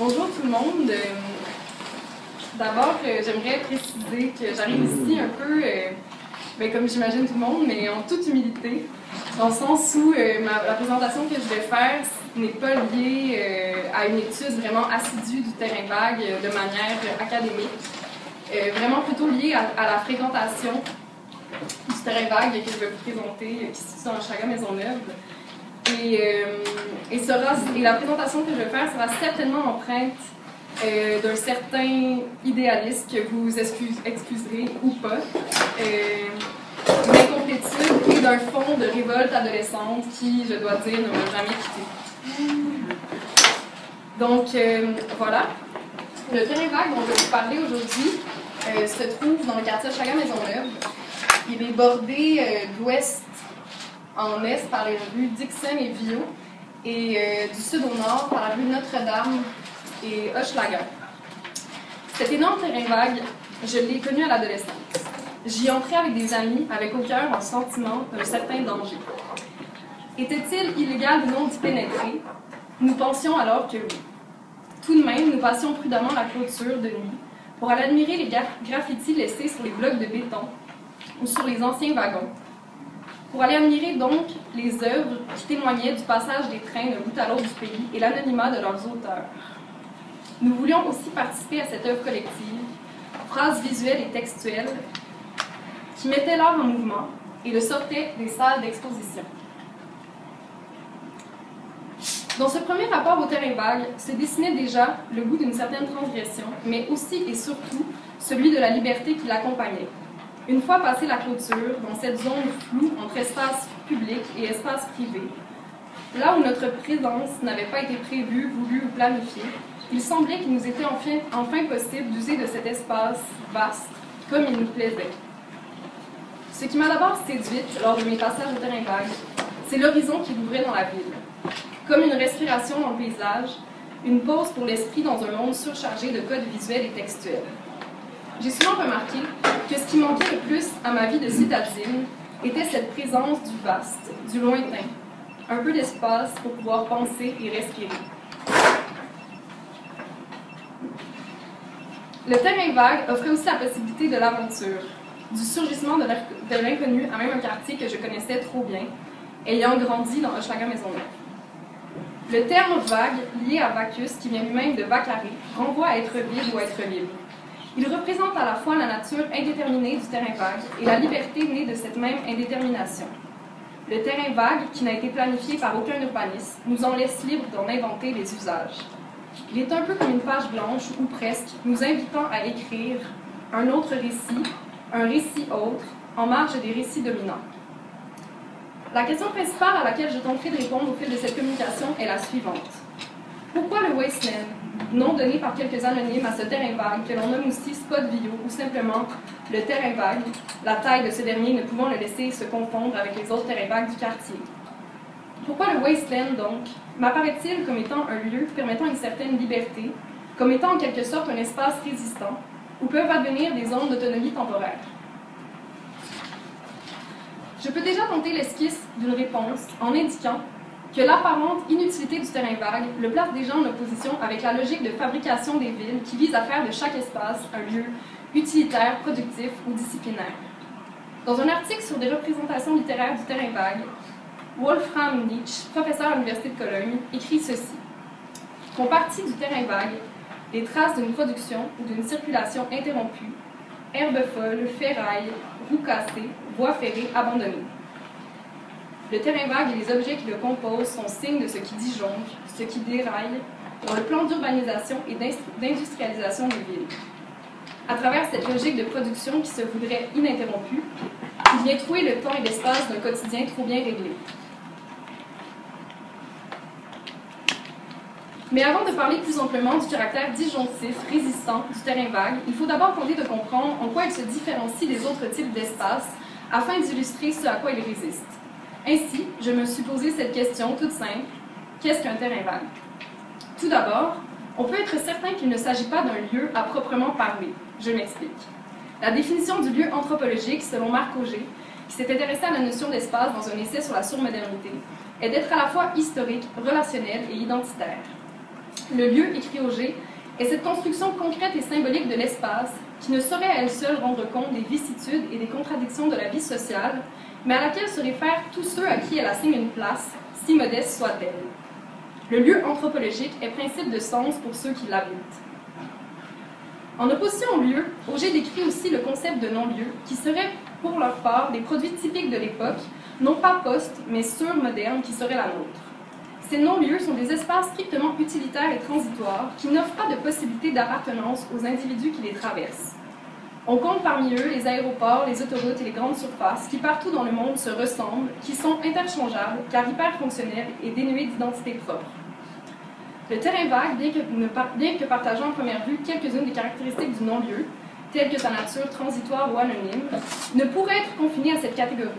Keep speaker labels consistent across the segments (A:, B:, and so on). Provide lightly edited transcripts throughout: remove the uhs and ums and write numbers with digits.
A: Bonjour tout le monde. D'abord, j'aimerais préciser que j'arrive ici un peu, comme j'imagine tout le monde, mais en toute humilité, dans le sens où la présentation que je vais faire n'est pas liée à une étude vraiment assidue du terrain vague de manière académique, vraiment plutôt liée à la fréquentation du terrain vague que je vais vous présenter, qui se situe dans Hochelaga-Maisonneuve. Et la présentation que je vais faire sera certainement empreinte d'un certain idéalisme que vous excuserez ou pas, d'incomplétude et d'un fond de révolte adolescente qui, je dois dire, ne m'a jamais quitté. Donc, voilà. Le terrain vague dont je vais vous parler aujourd'hui se trouve dans le quartier Hochelaga-Maisonneuve. Il est bordé d'ouest en est par les rues Dixon et Viau, et du sud au nord par la rue Notre-Dame et Hochelaga. Cet énorme terrain vague, je l'ai connu à l'adolescence. J'y entrais avec des amis, avec au cœur un sentiment d'un certain danger. Était-il illégal ou non d'y pénétrer? Nous pensions alors que oui. Tout de même, nous passions prudemment la clôture de nuit pour aller admirer les graffitis laissés sur les blocs de béton ou sur les anciens wagons. Pour aller admirer donc les œuvres qui témoignaient du passage des trains d'un bout à l'autre du pays et l'anonymat de leurs auteurs. Nous voulions aussi participer à cette œuvre collective, phrase visuelle et textuelle, qui mettait l'art en mouvement et le sortait des salles d'exposition. Dans ce premier rapport au terrain vague se dessinait déjà le goût d'une certaine transgression, mais aussi et surtout celui de la liberté qui l'accompagnait. Une fois passée la clôture, dans cette zone floue entre espace public et espace privé, là où notre présence n'avait pas été prévue, voulue ou planifiée, il semblait qu'il nous était enfin possible d'user de cet espace vaste comme il nous plaisait. Ce qui m'a d'abord séduite lors de mes passages au terrain vague, c'est l'horizon qu'il ouvrait dans la ville. Comme une respiration dans le paysage, une pause pour l'esprit dans un monde surchargé de codes visuels et textuels. J'ai souvent remarqué que ce qui manquait le plus à ma vie de citadine était cette présence du vaste, du lointain, un peu d'espace pour pouvoir penser et respirer. Le terrain vague offrait aussi la possibilité de l'aventure, du surgissement de l'inconnu à même un quartier que je connaissais trop bien, ayant grandi dans Hochelaga-Maisonneuve. Le terme vague, lié à vacus, qui vient lui-même de vacarer, renvoie à être vide ou à être libre. Il représente à la fois la nature indéterminée du terrain vague et la liberté née de cette même indétermination. Le terrain vague, qui n'a été planifié par aucun urbaniste, nous en laisse libres d'en inventer les usages. Il est un peu comme une page blanche, ou presque, nous invitant à écrire un autre récit, un récit autre, en marge des récits dominants. La question principale à laquelle je tenterai de répondre au fil de cette communication est la suivante. Pourquoi le wasteland, nom donné par quelques anonymes à ce terrain vague, que l'on nomme aussi spot Viau ou simplement le terrain vague, la taille de ce dernier ne pouvant le laisser se confondre avec les autres terrains vagues du quartier? Pourquoi le wasteland, donc, m'apparaît-il comme étant un lieu permettant une certaine liberté, comme étant en quelque sorte un espace résistant, où peuvent advenir des zones d'autonomie temporaire? Je peux déjà tenter l'esquisse d'une réponse en indiquant que l'apparente inutilité du terrain vague le place déjà en opposition avec la logique de fabrication des villes qui vise à faire de chaque espace un lieu utilitaire, productif ou disciplinaire. Dans un article sur des représentations littéraires du terrain vague, Wolfram Nietzsche, professeur à l'Université de Cologne, écrit ceci. Font partie du terrain vague les traces d'une production ou d'une circulation interrompue, herbes folles, ferrailles, roues cassées, voies ferrées abandonnées. Le terrain vague et les objets qui le composent sont signes de ce qui disjonque, ce qui déraille dans le plan d'urbanisation et d'industrialisation des villes. À travers cette logique de production qui se voudrait ininterrompue, il vient trouer le temps et l'espace d'un quotidien trop bien réglé. Mais avant de parler plus amplement du caractère disjonctif, résistant du terrain vague, il faut d'abord tenter de comprendre en quoi il se différencie des autres types d'espaces afin d'illustrer ce à quoi il résiste. Ainsi, je me suis posé cette question toute simple, qu'est-ce qu'un terrain vague? Tout d'abord, on peut être certain qu'il ne s'agit pas d'un lieu à proprement parler. Je m'explique. La définition du lieu anthropologique, selon Marc Auger, qui s'est intéressé à la notion d'espace dans un essai sur la surmodernité, est d'être à la fois historique, relationnel et identitaire. Le lieu, écrit Auger, est cette construction concrète et symbolique de l'espace qui ne saurait à elle seule rendre compte des vicissitudes et des contradictions de la vie sociale, mais à laquelle se réfèrent tous ceux à qui elle assigne une place, si modeste soit-elle. Le lieu anthropologique est principe de sens pour ceux qui l'habitent. En opposition au lieu, Auger décrit aussi le concept de non-lieu, qui serait pour leur part des produits typiques de l'époque, non pas post, mais sur-modernes, qui seraient la nôtre. Ces non-lieux sont des espaces strictement utilitaires et transitoires qui n'offrent pas de possibilité d'appartenance aux individus qui les traversent. On compte parmi eux les aéroports, les autoroutes et les grandes surfaces qui partout dans le monde se ressemblent, qui sont interchangeables car hyper-fonctionnels et dénués d'identité propre. Le terrain vague, bien que partageant à première vue quelques-unes des caractéristiques du non-lieu, telles que sa nature transitoire ou anonyme, ne pourrait être confiné à cette catégorie.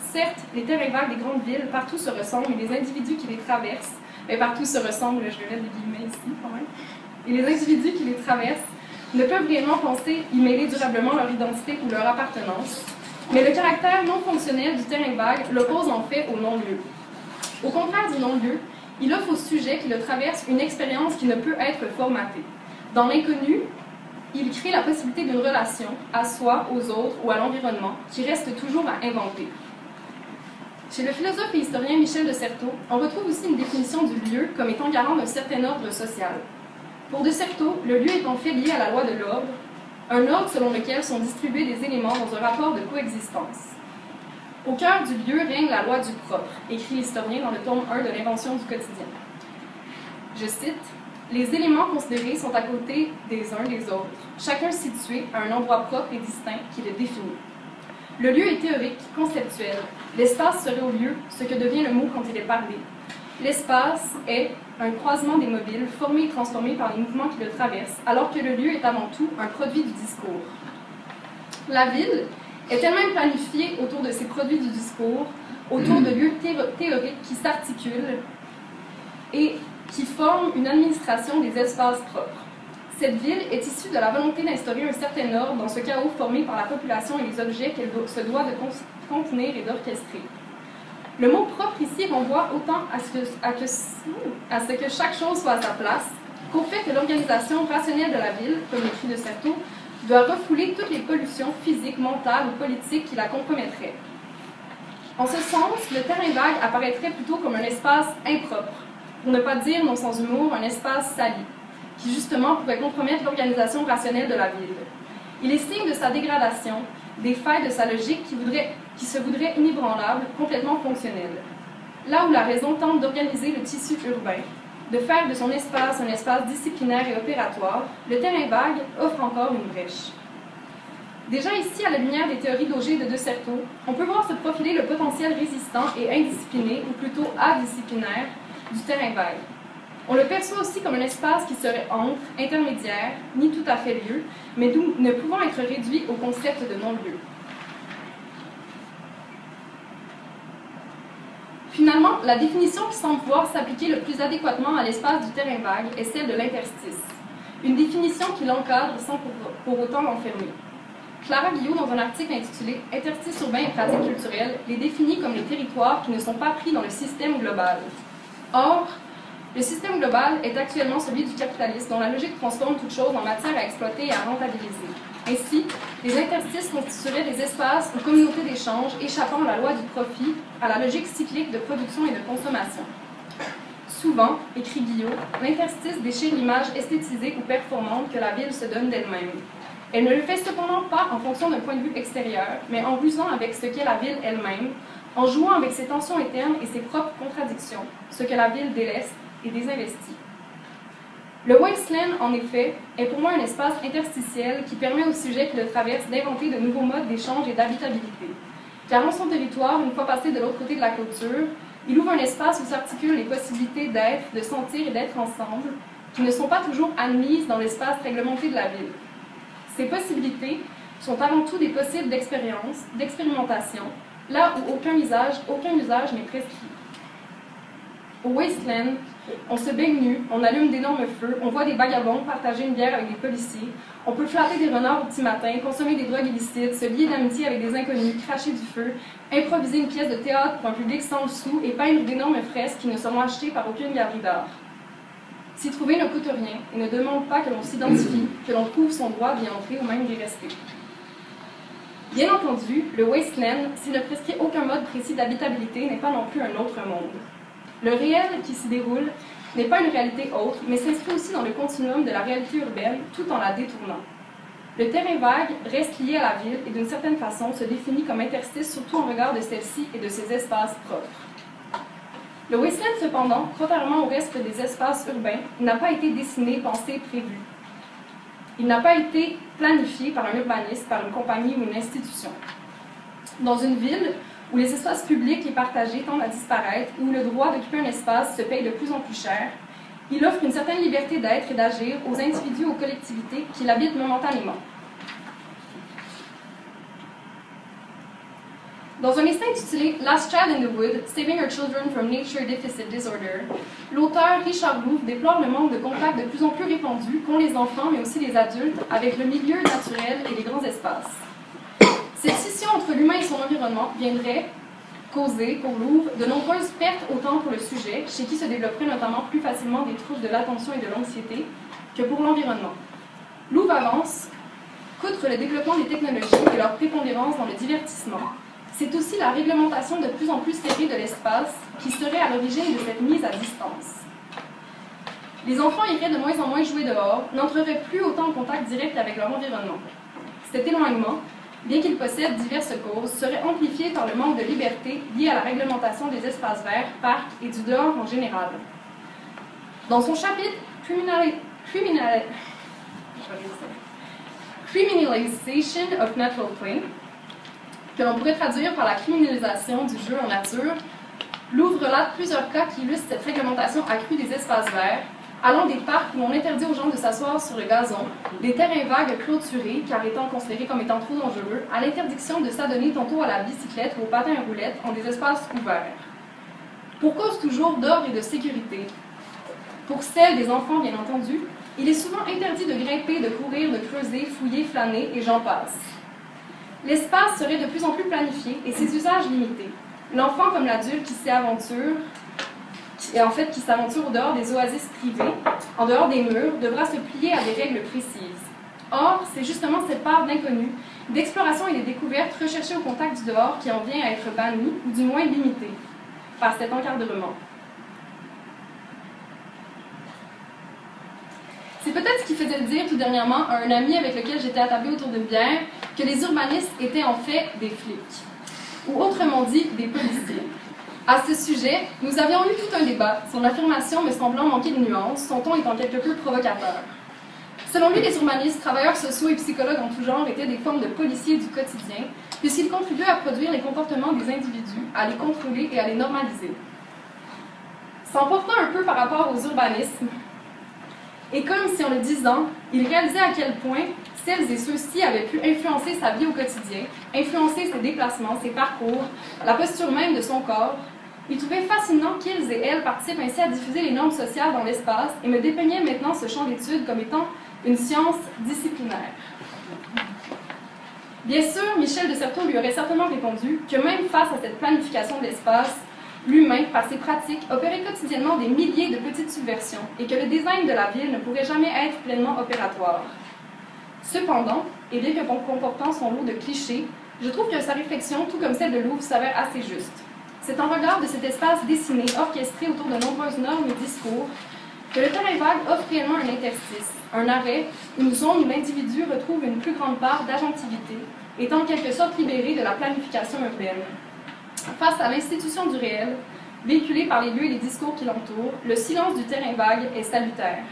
A: Certes, les terrains vagues des grandes villes partout se ressemblent et les individus qui les traversent, mais partout se ressemblent, je vais mettre des guillemets ici quand même, et les individus qui les traversent ne peuvent réellement penser y mêler durablement leur identité ou leur appartenance, mais le caractère non fonctionnel du terrain vague l'oppose en fait au non-lieu. Au contraire du non-lieu, il offre au sujet qui le traverse une expérience qui ne peut être formatée. Dans l'inconnu, il crée la possibilité d'une relation à soi, aux autres ou à l'environnement qui reste toujours à inventer. Chez le philosophe et historien Michel de Certeau, on retrouve aussi une définition du lieu comme étant garant d'un certain ordre social. Pour de Certeau, le lieu est en fait lié à la loi de l'ordre, un ordre selon lequel sont distribués des éléments dans un rapport de coexistence. Au cœur du lieu règne la loi du propre, écrit l'historien dans le tome 1 de l'Invention du quotidien. Je cite, « Les éléments considérés sont à côté des uns des autres, chacun situé à un endroit propre et distinct qui le définit. Le lieu est théorique, conceptuel. L'espace serait au lieu ce que devient le mot quand il est parlé. L'espace est un croisement des mobiles formé et transformé par les mouvements qui le traversent, alors que le lieu est avant tout un produit du discours. La ville est elle-même planifiée autour de ces produits du discours, autour de lieux théoriques qui s'articulent et qui forment une administration des espaces propres. Cette ville est issue de la volonté d'instaurer un certain ordre dans ce chaos formé par la population et les objets qu'elle se doit de contenir et d'orchestrer. Le mot propre ici renvoie autant à ce que chaque chose soit à sa place, qu'au fait que l'organisation rationnelle de la ville, comme écrit de Certeau, doit refouler toutes les pollutions physiques, mentales ou politiques qui la compromettraient. En ce sens, le terrain vague apparaîtrait plutôt comme un espace impropre, pour ne pas dire, non sans humour, un espace sali, qui justement pourrait compromettre l'organisation rationnelle de la ville. Il est signe de sa dégradation, des failles de sa logique qui se voudrait inébranlable, complètement fonctionnelle. Là où la raison tente d'organiser le tissu urbain, de faire de son espace un espace disciplinaire et opératoire, le terrain vague offre encore une brèche. Déjà ici, à la lumière des théories d'Auger et de Certeau, on peut voir se profiler le potentiel résistant et indiscipliné, ou plutôt adisciplinaire, du terrain vague. On le perçoit aussi comme un espace qui serait entre, intermédiaire, ni tout à fait lieu, mais ne pouvant être réduit au concept de non-lieu. Finalement, la définition qui semble pouvoir s'appliquer le plus adéquatement à l'espace du terrain vague est celle de l'interstice, une définition qui l'encadre sans pour autant l'enfermer. Clara Guillot, dans un article intitulé « Interstices urbains et pratiques culturelles », les définit comme les territoires qui ne sont pas pris dans le système global. Or, le système global est actuellement celui du capitalisme, dont la logique transforme toute chose en matière à exploiter et à rentabiliser. Ainsi, les interstices constitueraient des espaces ou communautés d'échange échappant à la loi du profit, à la logique cyclique de production et de consommation. Souvent, écrit Guillot, l'interstice déchire l'image esthétisée ou performante que la ville se donne d'elle-même. Elle ne le fait cependant pas en fonction d'un point de vue extérieur, mais en rusant avec ce qu'est la ville elle-même, en jouant avec ses tensions internes et ses propres contradictions, ce que la ville délaisse et désinvestit. Le wasteland, en effet, est pour moi un espace interstitiel qui permet aux sujets qui le traversent d'inventer de nouveaux modes d'échange et d'habitabilité. Car en son territoire, une fois passé de l'autre côté de la clôture, il ouvre un espace où s'articulent les possibilités d'être, de sentir et d'être ensemble, qui ne sont pas toujours admises dans l'espace réglementé de la ville. Ces possibilités sont avant tout des possibles d'expérience, d'expérimentation, là où aucun usage n'est prescrit. Au wasteland, on se baigne nu, on allume d'énormes feux, on voit des vagabonds partager une bière avec des policiers, on peut flatter des renards au petit matin, consommer des drogues illicites, se lier d'amitié avec des inconnus, cracher du feu, improviser une pièce de théâtre pour un public sans le sou et peindre d'énormes fresques qui ne seront achetées par aucune galerie d'art. S'y trouver ne coûte rien et ne demande pas que l'on s'identifie, que l'on prouve son droit d'y entrer ou même d'y rester. Bien entendu, le wasteland, s'il ne prescrit aucun mode précis d'habitabilité, n'est pas non plus un autre monde. Le réel qui s'y déroule n'est pas une réalité autre, mais s'inscrit aussi dans le continuum de la réalité urbaine, tout en la détournant. Le terrain vague reste lié à la ville et d'une certaine façon se définit comme interstice, surtout en regard de celle-ci et de ses espaces propres. Le wasteland, cependant, contrairement au reste des espaces urbains, n'a pas été dessiné, pensé, prévu. Il n'a pas été planifié par un urbaniste, par une compagnie ou une institution. Dans une ville où les espaces publics et partagés tendent à disparaître, où le droit d'occuper un espace se paye de plus en plus cher, il offre une certaine liberté d'être et d'agir aux individus, aux collectivités qui l'habitent momentanément. Dans un essai intitulé Last Child in the Wood, Saving Our Children from Nature Deficit Disorder, l'auteur Richard Louv déplore le manque de contact de plus en plus répandu qu'ont les enfants, mais aussi les adultes, avec le milieu naturel et les grands espaces. Cette scission entre l'humain et son environnement viendrait causer, pour Louv, de nombreuses pertes autant pour le sujet, chez qui se développeraient notamment plus facilement des troubles de l'attention et de l'anxiété, que pour l'environnement. Louv avance qu'outre le développement des technologies et leur prépondérance dans le divertissement, c'est aussi la réglementation de plus en plus serrée de l'espace qui serait à l'origine de cette mise à distance. Les enfants iraient de moins en moins jouer dehors, n'entreraient plus autant en contact direct avec leur environnement. Cet éloignement, bien qu'il possède diverses causes, serait amplifié par le manque de liberté lié à la réglementation des espaces verts, parcs et du dehors en général. Dans son chapitre Criminalization of Natural Play, que l'on pourrait traduire par la criminalisation du jeu en nature, Louv relate plusieurs cas qui illustrent cette réglementation accrue des espaces verts, allant des parcs où on interdit aux gens de s'asseoir sur le gazon, des terrains vagues clôturés, car étant considérés comme étant trop dangereux, à l'interdiction de s'adonner tantôt à la bicyclette ou au patin à roulettes en des espaces ouverts. Pour cause toujours d'ordre et de sécurité, pour celle des enfants bien entendu, il est souvent interdit de grimper, de courir, de creuser, fouiller, flâner, et j'en passe. L'espace serait de plus en plus planifié et ses usages limités. L'enfant comme l'adulte qui s'aventure au dehors des oasis privées, en dehors des murs, devra se plier à des règles précises. Or, c'est justement cette part d'inconnu, d'exploration et de découverte recherchée au contact du dehors qui en vient à être bannie, ou du moins limitée, par cet encadrement. C'est peut-être ce qui faisait dire tout dernièrement à un ami avec lequel j'étais attablée autour d'une bière que les urbanistes étaient en fait des flics, ou autrement dit, des policiers. À ce sujet, nous avions eu tout un débat, son affirmation me semblant manquer de nuances, son ton étant quelque peu provocateur. Selon lui, les urbanistes, travailleurs sociaux et psychologues en tout genre étaient des formes de policiers du quotidien, puisqu'ils contribuaient à produire les comportements des individus, à les contrôler et à les normaliser. S'emportant un peu par rapport aux urbanismes, et comme si en le disant, il réalisait à quel point celles et ceux-ci avaient pu influencer sa vie au quotidien, influencer ses déplacements, ses parcours, la posture même de son corps, il trouvait fascinant qu'ils et elles participent ainsi à diffuser les normes sociales dans l'espace et me dépeignait maintenant ce champ d'études comme étant une science disciplinaire. Bien sûr, Michel de Certeau lui aurait certainement répondu que même face à cette planification de l'espace, l'humain, par ses pratiques, opérait quotidiennement des milliers de petites subversions et que le design de la ville ne pourrait jamais être pleinement opératoire. Cependant, et bien que comportant son lot de clichés, je trouve que sa réflexion, tout comme celle de Louv, s'avère assez juste. C'est en regard de cet espace dessiné, orchestré autour de nombreuses normes et discours, que le terrain vague offre réellement un interstice, un arrêt, une zone où l'individu retrouve une plus grande part d'agentivité, étant en quelque sorte libéré de la planification urbaine. Face à l'institution du réel, véhiculée par les lieux et les discours qui l'entourent, le silence du terrain vague est salutaire.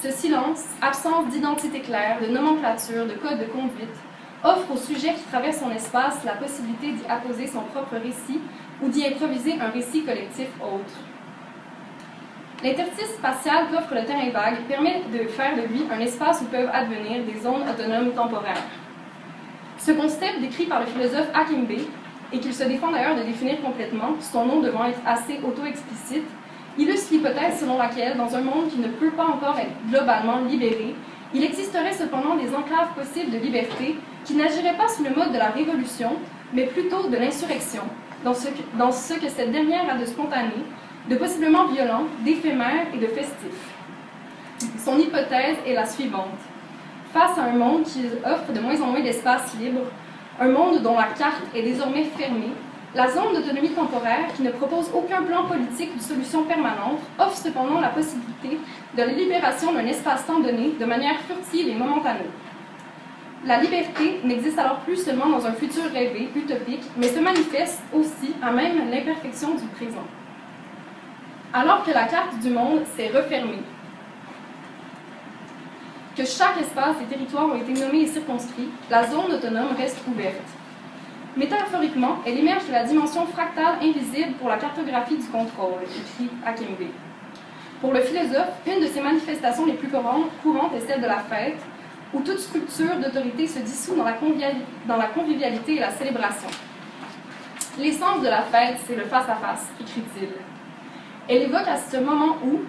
A: Ce silence, absence d'identité claire, de nomenclature, de code de conduite, offre au sujet qui traverse son espace la possibilité d'y apposer son propre récit ou d'y improviser un récit collectif autre. L'interstice spatial qu'offre le terrain vague permet de faire de lui un espace où peuvent advenir des zones autonomes temporaires. Ce concept, décrit par le philosophe Akimbe, et qu'il se défend d'ailleurs de définir complètement, son nom devant être assez auto-explicite, illustre l'hypothèse selon laquelle, dans un monde qui ne peut pas encore être globalement libéré, il existerait cependant des enclaves possibles de liberté qui n'agiraient pas sous le mode de la révolution, mais plutôt de l'insurrection, dans ce que cette dernière a de spontané, de possiblement violent, d'éphémère et de festif. Son hypothèse est la suivante. Face à un monde qui offre de moins en moins d'espace libre, un monde dont la carte est désormais fermée, la zone d'autonomie temporaire, qui ne propose aucun plan politique ou solution permanente, offre cependant la possibilité de la libération d'un espace-temps donné de manière furtive et momentanée. La liberté n'existe alors plus seulement dans un futur rêvé, utopique, mais se manifeste aussi à même l'imperfection du présent. Alors que la carte du monde s'est refermée, que chaque espace et territoire ont été nommés et circonscrits, la zone autonome reste ouverte. Métaphoriquement, elle émerge de la dimension fractale invisible pour la cartographie du contrôle, écrit Akembe. Pour le philosophe, une de ses manifestations les plus courantes est celle de la fête, où toute structure d'autorité se dissout dans la convivialité et la célébration. L'essence de la fête, c'est le face-à-face, écrit-il. Elle évoque à ce moment où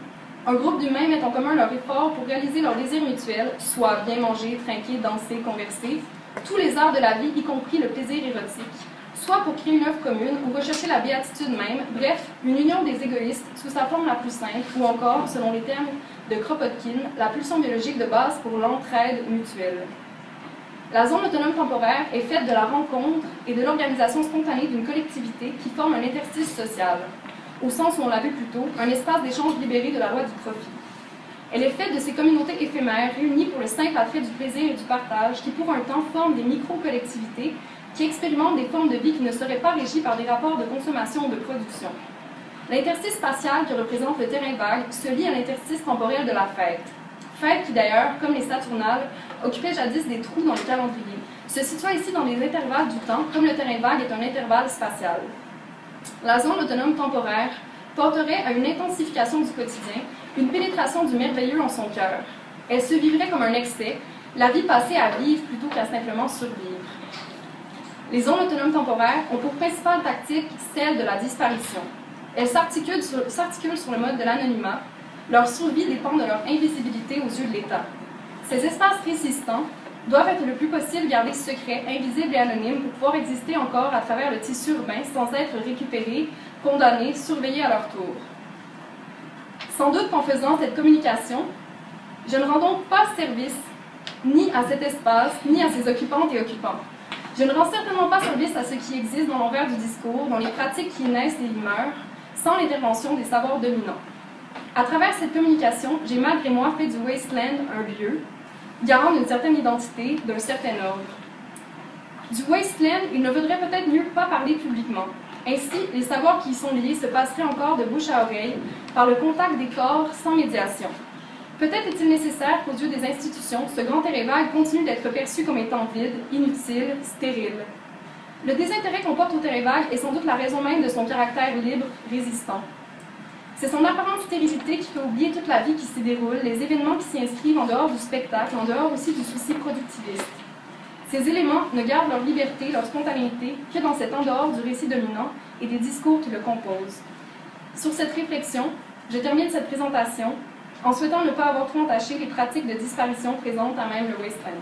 A: un groupe d'humains met en commun leurs efforts pour réaliser leurs désirs mutuels, soit bien manger, trinquer, danser, converser, tous les arts de la vie, y compris le plaisir érotique, soit pour créer une œuvre commune ou rechercher la béatitude même, bref, une union des égoïstes sous sa forme la plus simple, ou encore, selon les termes de Kropotkin, la pulsion biologique de base pour l'entraide mutuelle. La zone autonome temporaire est faite de la rencontre et de l'organisation spontanée d'une collectivité qui forme un interstice social, au sens où on l'a vu plus tôt, un espace d'échange libéré de la loi du profit. Elle est faite de ces communautés éphémères réunies pour le simple attrait du plaisir et du partage qui, pour un temps, forment des micro-collectivités qui expérimentent des formes de vie qui ne seraient pas régies par des rapports de consommation ou de production. L'interstice spatial que représente le terrain vague se lie à l'interstice temporel de la fête. Fête qui d'ailleurs, comme les Saturnales, occupait jadis des trous dans le calendrier, se situant ici dans les intervalles du temps, comme le terrain vague est un intervalle spatial. La zone autonome temporaire porterait à une intensification du quotidien, une pénétration du merveilleux en son cœur. Elle se vivrait comme un excès, la vie passée à vivre plutôt qu'à simplement survivre. Les zones autonomes temporaires ont pour principale tactique celle de la disparition. Elles s'articulent sur le mode de l'anonymat. Leur survie dépend de leur invisibilité aux yeux de l'État. Ces espaces résistants doivent être le plus possible gardés secrets, invisibles et anonymes pour pouvoir exister encore à travers le tissu urbain sans être récupérés, condamnés, surveillés à leur tour. Sans doute qu'en faisant cette communication, je ne rends donc pas service ni à cet espace, ni à ses occupantes et occupants. Je ne rends certainement pas service à ce qui existe dans l'envers du discours, dans les pratiques qui naissent et y meurent, sans l'intervention des savoirs dominants. À travers cette communication, j'ai malgré moi fait du wasteland un lieu, garant d'une certaine identité, d'un certain ordre. Du wasteland, il ne vaudrait peut-être mieux pas parler publiquement. Ainsi, les savoirs qui y sont liés se passeraient encore de bouche à oreille, par le contact des corps sans médiation. Peut-être est-il nécessaire qu'aux yeux des institutions, ce grand terrain vague continue d'être perçu comme étant vide, inutile, stérile. Le désintérêt qu'on porte au terrain vague est sans doute la raison même de son caractère libre, résistant. C'est son apparente stérilité qui fait oublier toute la vie qui s'y déroule, les événements qui s'y inscrivent en dehors du spectacle, en dehors aussi du souci productiviste. Ces éléments ne gardent leur liberté, leur spontanéité, que dans cet en dehors du récit dominant et des discours qui le composent. Sur cette réflexion, je termine cette présentation en souhaitant ne pas avoir trop entaché les pratiques de disparition présentes à même le wasteland.